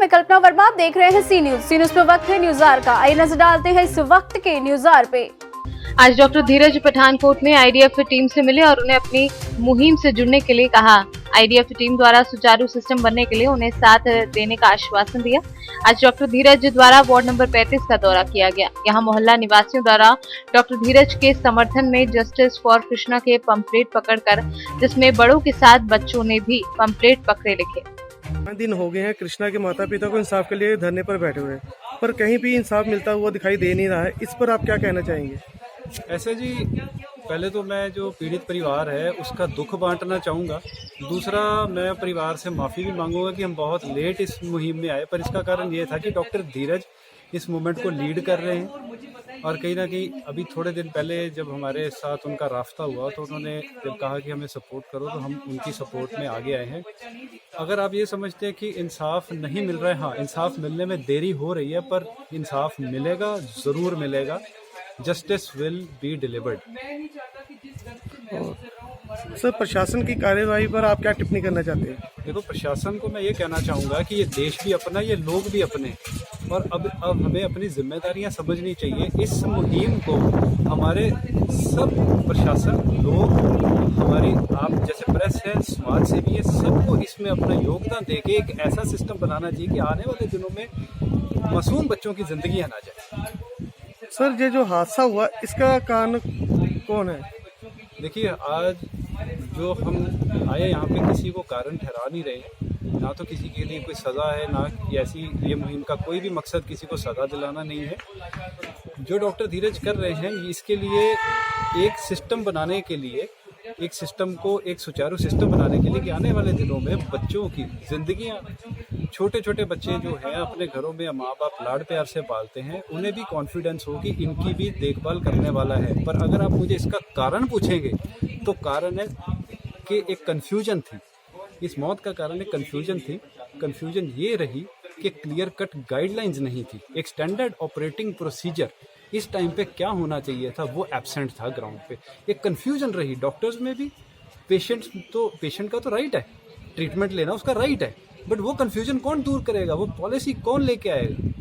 मैं कल्पना वर्मा, आप देख रहे हैं सी न्यूज पे वक्त है न्यूज आवर का। आइए नजर डालते हैं इस वक्त के न्यूज आवर पे। आज डॉक्टर धीरज पठानकोट में आईडीएफ टीम से मिले और उन्हें अपनी मुहिम से जुड़ने के लिए कहा। आईडीएफ टीम द्वारा सुचारू सिस्टम बनने के लिए उन्हें साथ देने का आश्वासन दिया। आज डॉक्टर धीरज द्वारा वार्ड नंबर 35 का दौरा किया गया। यहाँ मोहल्ला निवासियों द्वारा डॉक्टर धीरज के समर्थन में जस्टिस फॉर कृष्णा के पंपलेट पकड़कर, जिसमें बड़ों के साथ बच्चों ने भी पंपलेट पकड़े लिखे। दिन हो गए हैं कृष्णा के माता पिता को इंसाफ के लिए धरने पर बैठे हुए, पर कहीं भी इंसाफ मिलता हुआ दिखाई दे नहीं रहा है। इस पर आप क्या कहना चाहेंगे? ऐसे जी, पहले तो मैं जो पीड़ित परिवार है उसका दुख बांटना चाहूँगा। दूसरा, मैं परिवार से माफ़ी भी मांगूंगा कि हम बहुत लेट इस मुहिम में आए, पर इसका कारण ये था कि डॉक्टर धीरज इस मूवमेंट को लीड कर रहे हैं। और कहीं ना कहीं अभी थोड़े दिन पहले जब हमारे साथ उनका रास्ता हुआ तो उन्होंने जब कहा कि हमें सपोर्ट करो, तो हम उनकी सपोर्ट में आगे आए हैं। अगर आप ये समझते हैं कि इंसाफ नहीं मिल रहा है, हाँ, इंसाफ मिलने में देरी हो रही है, पर इंसाफ मिलेगा, ज़रूर मिलेगा। Justice will be delivered. Sir, प्रशासन की कार्यवाही पर आप क्या टिप्पणी करना चाहते हैं? देखो, प्रशासन को मैं ये कहना चाहूँगा कि ये देश भी अपना, ये लोग भी अपने, और अब हमें अपनी जिम्मेदारियां समझनी चाहिए। इस मुहिम को हमारे सब प्रशासन लोग, हमारी आप जैसे प्रेस है, समाज सेवी है, सबको इसमें अपना योगदान देके एक ऐसा सिस्टम बनाना चाहिए कि आने वाले दिनों में मासूम बच्चों की जिंदगी ना जाए। सर, ये जो हादसा हुआ इसका कारण कौन है? देखिए, आज जो हम आए यहाँ पे किसी को कारण ठहरा नहीं रहे हैं, ना तो किसी के लिए कोई सज़ा है, ना ऐसी ये मुहिम का कोई भी मकसद किसी को सज़ा दिलाना नहीं है। जो डॉक्टर धीरज कर रहे हैं, इसके लिए एक सिस्टम बनाने के लिए, एक सिस्टम को एक सुचारू सिस्टम बनाने के लिए कि आने वाले दिनों में बच्चों की जिंदगियां, छोटे छोटे बच्चे जो हैं अपने घरों में माँ बाप लाड प्यार से पालते हैं, उन्हें भी कॉन्फिडेंस हो कि इनकी भी देखभाल करने वाला है। पर अगर आप मुझे इसका कारण पूछेंगे तो कारण है कि एक कन्फ्यूजन थी। इस मौत का कारण एक कन्फ्यूजन थी। कन्फ्यूजन ये रही कि क्लियर कट गाइडलाइंस नहीं थी। एक स्टैंडर्ड ऑपरेटिंग प्रोसीजर इस टाइम पे क्या होना चाहिए था, वो एब्सेंट था ग्राउंड पे। एक कन्फ्यूजन रही डॉक्टर्स में भी। पेशेंट का तो राइट है, ट्रीटमेंट लेना उसका राइट है, बट वो कन्फ्यूजन कौन दूर करेगा, वो पॉलिसी कौन लेके आएगा?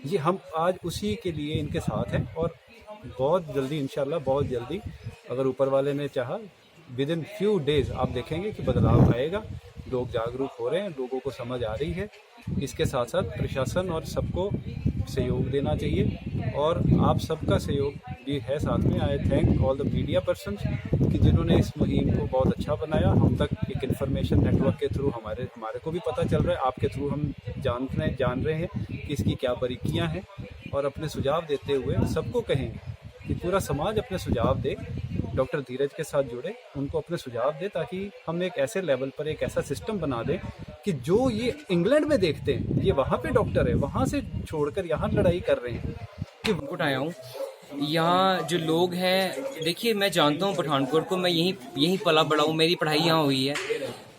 ये हम आज उसी के लिए इनके साथ हैं। और बहुत जल्दी, इंशाल्लाह बहुत जल्दी, अगर ऊपर वाले ने चाहा, विद इन फ्यू डेज आप देखेंगे कि बदलाव आएगा। लोग जागरूक हो रहे हैं, लोगों को समझ आ रही है। इसके साथ साथ प्रशासन और सबको सहयोग देना चाहिए, और आप सबका सहयोग भी है साथ में। आई thank all the media persons कि जिन्होंने इस मुहिम को बहुत अच्छा बनाया। हम तक एक इन्फॉर्मेशन नेटवर्क के थ्रू हमारे को भी पता चल रहा है, आपके थ्रू हम जान रहे हैं कि इसकी क्या बारीकियाँ हैं। और अपने सुझाव देते हुए सबको कहेंगे कि पूरा समाज अपने सुझाव दे, डॉक्टर धीरज के साथ जुड़े, उनको अपने सुझाव दे, ताकि हम एक ऐसे लेवल पर एक ऐसा सिस्टम बना दें कि जो ये इंग्लैंड में देखते हैं, ये वहाँ पे डॉक्टर है, वहाँ से छोड़कर यहाँ लड़ाई कर रहे हैं। कि आया हूँ यहाँ जो लोग हैं, देखिए मैं जानता हूँ पठानकोट को, मैं यहीं पला बड़ा हूँ, मेरी पढ़ाई यहाँ हुई है।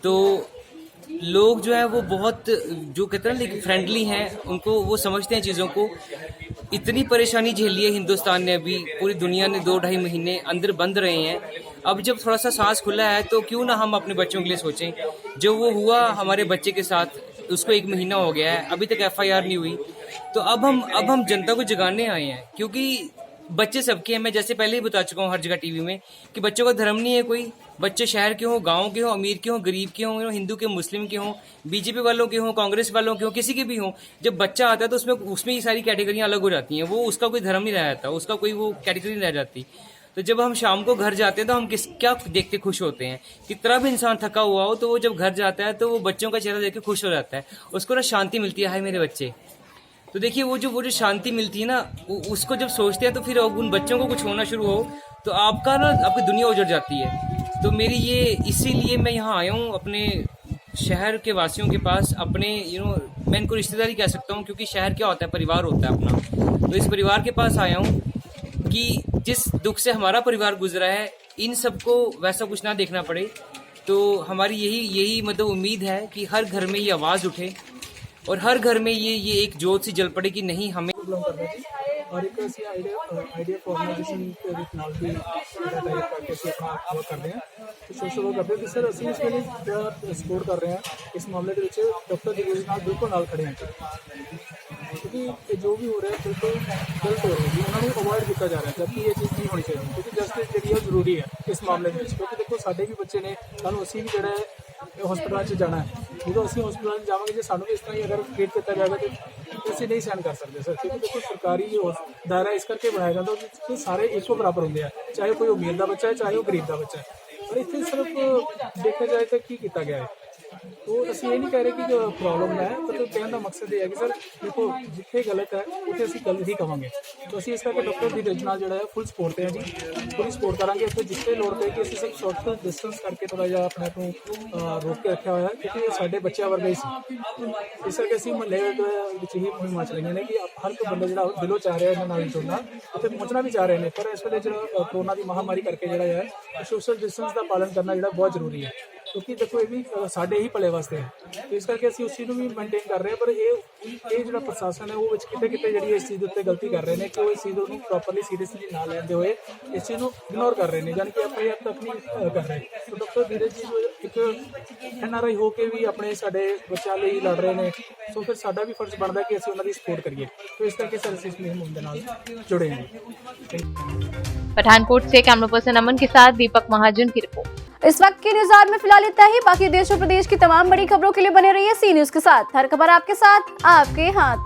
तो लोग जो है वो बहुत, जो कहते हैं ना, फ्रेंडली हैं, उनको वो समझते हैं चीज़ों को। इतनी परेशानी झेली है हिंदुस्तान ने, अभी पूरी दुनिया ने 2-2.5 महीने अंदर बंद रहे हैं। अब जब थोड़ा सा सांस खुला है तो क्यों ना हम अपने बच्चों के लिए सोचें। जो वो हुआ हमारे बच्चे के साथ, उसको 1 महीना हो गया है, अभी तक FIR नहीं हुई। तो अब हम जनता को जगाने आए हैं, क्योंकि बच्चे सबके हैं। मैं जैसे पहले ही बता चुका हूँ हर जगह टीवी में कि बच्चों का धर्म नहीं है कोई। बच्चे शहर के हों, गांव के हों, अमीर के हों, गरीब के हों, हिंदू के, मुस्लिम के हों, बीजेपी वालों के हों, कांग्रेस वालों के हों, किसी के भी हों, जब बच्चा आता है तो उसमें ये सारी कैटेगरियाँ अलग हो जाती हैं। वो उसका कोई धर्म नहीं रह जाता, उसका कोई वो कैटेगरी नहीं रह जाती। तो जब हम शाम को घर जाते हैं तो हम क्या देख के खुश होते हैं? कितना भी इंसान थका हुआ हो तो वो जब घर जाता है तो वो बच्चों का चेहरा देख के खुश हो जाता है, उसको ना शांति मिलती है, हाय मेरे बच्चे। तो देखिए वो जो शांति मिलती है ना, उसको जब सोचते हैं तो फिर उन बच्चों को कुछ होना शुरू हो तो आपकी दुनिया उजड़ जाती है। तो मेरी ये, इसीलिए मैं यहाँ आया हूँ अपने शहर के वासियों के पास, अपने मैं इनको रिश्तेदारी कह सकता हूँ, क्योंकि शहर क्या होता है, परिवार होता है अपना। तो इस परिवार के पास आया हूँ कि जिस दुख से हमारा परिवार गुजरा है, इन सबको वैसा कुछ ना देखना पड़े। तो हमारी यही मतलब उम्मीद है कि हर घर में ये आवाज़ उठे और हर घर में ये एक जोत सी जल पड़े कि नहीं, हमें ਔਰ ਇੱਕ ਅਸੀਂ ਆਈਡੀਆ ਫਾਰਮੇਸ਼ਨ ਦੇ ਵਿੱਚ ਨਾਲ ਵੀ ਟਾਈਪ ਕਰਕੇ ਅਸੀਂ ਆਪਣਾ ਵਰਕ ਕਰਦੇ ਹਾਂ ਤੇ ਸੋਸ਼ਲ ਵਰਕ ਕਰਦੇ ਹਾਂ। ਤੇ ਸਰ ਅਸੀਂ ਇਸ ਵੇਲੇ ਜਿਹੜਾ ਸਪੋਰਟ ਕਰ ਰਹੇ ਹਾਂ ਇਸ ਮਾਮਲੇ ਦੇ ਵਿੱਚ ਡਾਕਟਰ ਦੀ ਨਾਲ ਬਿਲਕੁਲ ਨਾਲ ਖੜੇ ਹਾਂ ਕਿਉਂਕਿ ਇਹ ਜੋ ਵੀ ਹੋ ਰਿਹਾ ਬਿਲਕੁਲ ਗਲਤ ਹੋ ਰਿਹਾ ਜੀ, ਉਹਨਾਂ ਨੂੰ ਅਵੋਇਡ ਕੀਤਾ ਜਾ ਰਿਹਾ ਜਦਕਿ ਇਹ ਚੀਜ਼ ਨਹੀਂ ਹੋਣੀ ਚਾਹੀਦੀ ਕਿਉਂਕਿ ਜਸਟਿਸ ਜਿਹੜੀ ਹੈ ਜ਼ਰੂਰੀ ਹੈ ਇਸ ਮਾਮਲੇ ਦੇ ਵਿੱਚ। ਕਿਉਂਕਿ ਦੇਖੋ ਸਾਡੇ ਵੀ ਬੱਚੇ ਨੇ, ਸਾਨੂੰ ਅਸੀਂ ਵੀ ਜਿਹੜਾ ਹੈ ਹਸਪਤਾਲਾਂ 'ਚ ਜਾਣਾ ਹੈ, ਜਦੋਂ ਅਸੀਂ ਹਸਪਤਾਲਾਂ 'ਚ ਜਾਵਾਂਗੇ ਜੇ ਸਾਨੂੰ ਵੀ ਇਸ ਤਰ੍ਹਾਂ ਹੀ ਅਗਰ ਟ੍ਰੀਟ ਕੀਤਾ ਜਾਏਗਾ ਤਾਂ ਅਸੀਂ ਨਹੀਂ ਸਹਿਣ ਕਰ ਸਕਦੇ ਸਰ। ਕਿਉਂਕਿ ਦੇਖੋ ਸਰਕਾਰੀ ਦਾਇਰਾ ਇਸ ਕਰਕੇ ਬਣਾਇਆ ਜਾਂਦਾ ਕਿ ਸਾਰੇ ਇੱਕੋ ਬਰਾਬਰ ਹੁੰਦੇ ਆ, ਚਾਹੇ ਕੋਈ ਅਮੀਰ ਦਾ ਬੱਚਾ ਹੈ ਚਾਹੇ ਉਹ ਗਰੀਬ ਦਾ ਬੱਚਾ ਹੈ। ਪਰ ਇੱਥੇ ਸਿਰਫ ਦੇਖਿਆ ਜਾਏ ਤਾਂ ਕੀ ਕੀਤਾ ਗਿਆ ਹੈ, ਉਹ ਅਸੀਂ ਇਹ ਨਹੀਂ ਕਹਿ ਰਹੇ ਕਿ ਪ੍ਰੋਬਲਮ ਹੈ, ਪਰ ਕਹਿਣ ਦਾ ਮਕਸਦ ਇਹ ਹੈ ਕਿ ਸਰ ਦੇਖੋ ਜਿੱਥੇ ਗਲਤ ਹੈ ਉੱਥੇ ਅਸੀਂ ਗਲਤ ਹੀ ਕਵਾਂਗੇ। ਤਾਂ ਅਸੀਂ ਇਸ ਕਰਕੇ ਡਾਕਟਰ ਦੀ ਰੇਂਜ ਨਾਲ ਜਿਹੜਾ ਹੈ ਫੁੱਲ ਸਪੋਰਟ ਤੇ ਹਾਂ ਜੀ, ਪੂਰੀ ਸਪੋਰਟ ਕਰਾਂਗੇ। ਇੱਥੇ ਜਿੱਥੇ ਲੋੜ ਪਏ ਕਿ ਅਸੀਂ ਸਿਰਫ ਸੋਸ਼ਲ ਡਿਸਟੈਂਸ ਕਰਕੇ ਥੋੜ੍ਹਾ ਜਿਹਾ ਆਪਣੇ ਆਪ ਨੂੰ ਰੋਕ ਕੇ ਰੱਖਿਆ ਹੋਇਆ ਕਿਉਂਕਿ ਇਹ ਸਾਡੇ ਬੱਚਿਆਂ ਵਰਗਾ ਹੀ ਸੀ। ਇਸ ਕਰਕੇ ਅਸੀਂ ਮਹੱਲੇ ਵਿੱਚ ਹੀ ਮੁਹਿੰਮਾਂ ਚਲਾਈਆਂ ਨੇ ਕਿ ਹਰ ਇੱਕ ਬੰਦਾ ਜਿਹੜਾ ਦਿਲੋਂ ਚਾਹ ਰਿਹਾ ਇਹਨਾਂ ਨਾਲ ਜੁੜਨਾ, ਉੱਥੇ ਪਹੁੰਚਣਾ ਵੀ ਚਾਹ ਰਹੇ ਨੇ। ਪਰ ਇਸ ਵੇਲੇ ਜਿਹੜਾ ਕਰੋਨਾ ਦੀ ਮਹਾਮਾਰੀ ਕਰਕੇ ਜਿਹੜਾ ਹੈ ਸੋਸ਼ਲ ਡਿਸਟੈਂਸ ਦਾ ਪਾਲਣ ਕਰਨਾ ਜਿਹੜਾ ਬਹੁਤ ਜ਼ਰੂਰੀ ਹੈ ਕਿਉਂਕਿ ਦੇਖੋ ਇਹ ਵੀ ਸਾਡੇ ਹੀ ਭਲੇ ਵਾਸਤੇ ਹੈ। ਇਸ ਕਰਕੇ ਅਸੀਂ ਉਸ ਚੀਜ਼ ਨੂੰ ਵੀ ਮੇਨਟੇਨ ਕਰ ਰਹੇ ਹਾਂ। ਪਰ ਇਹ ਜਿਹੜਾ ਪ੍ਰਸ਼ਾਸਨ ਹੈ ਉਹ ਵਿੱਚ ਕਿਤੇ ਜਿਹੜੀ ਇਸ ਚੀਜ਼ ਦੇ ਉੱਤੇ ਗਲਤੀ ਕਰ ਰਹੇ ਨੇ ਕਿ ਉਹ ਇਸ ਚੀਜ਼ ਨੂੰ ਪ੍ਰੋਪਰਲੀ ਸੀਰੀਅਸਲੀ ਨਾ ਲੈਂਦੇ ਹੋਏ ਇਸ ਚੀਜ਼ ਨੂੰ ਇਗਨੋਰ ਕਰ ਰਹੇ ਨੇ, ਜਾਣੀ ਕਿ ਆਪਣੇ ਆਪ ਤੱਕ ਨਹੀਂ ਕਰ ਰਹੇ। ਤਾਂ ਡਾਕਟਰ ਧੀਰਜ ਜੀ ਇੱਕ NRI ਹੋ ਕੇ ਵੀ ਆਪਣੇ ਸਾਡੇ ਬੱਚਿਆਂ ਲਈ ਲੜ ਰਹੇ ਨੇ, ਸੋ ਫਿਰ ਸਾਡਾ ਵੀ ਫਰਜ਼ ਬਣਦਾ ਕਿ ਅਸੀਂ ਉਹਨਾਂ ਦੀ ਸਪੋਰਟ ਕਰੀਏ। तो इस तरह के सर्विस मुहिम उनके नाल जुड़े हैं। पठानकोट से कैमरा पर्सन अमन के साथ दीपक महाजन की रिपोर्ट। इस वक्त की न्यूज आवर में फिलहाल इतना ही। बाकी देश और प्रदेश की तमाम बड़ी खबरों के लिए बने रहिए सी न्यूज के साथ। हर खबर आपके साथ, आपके हाथ।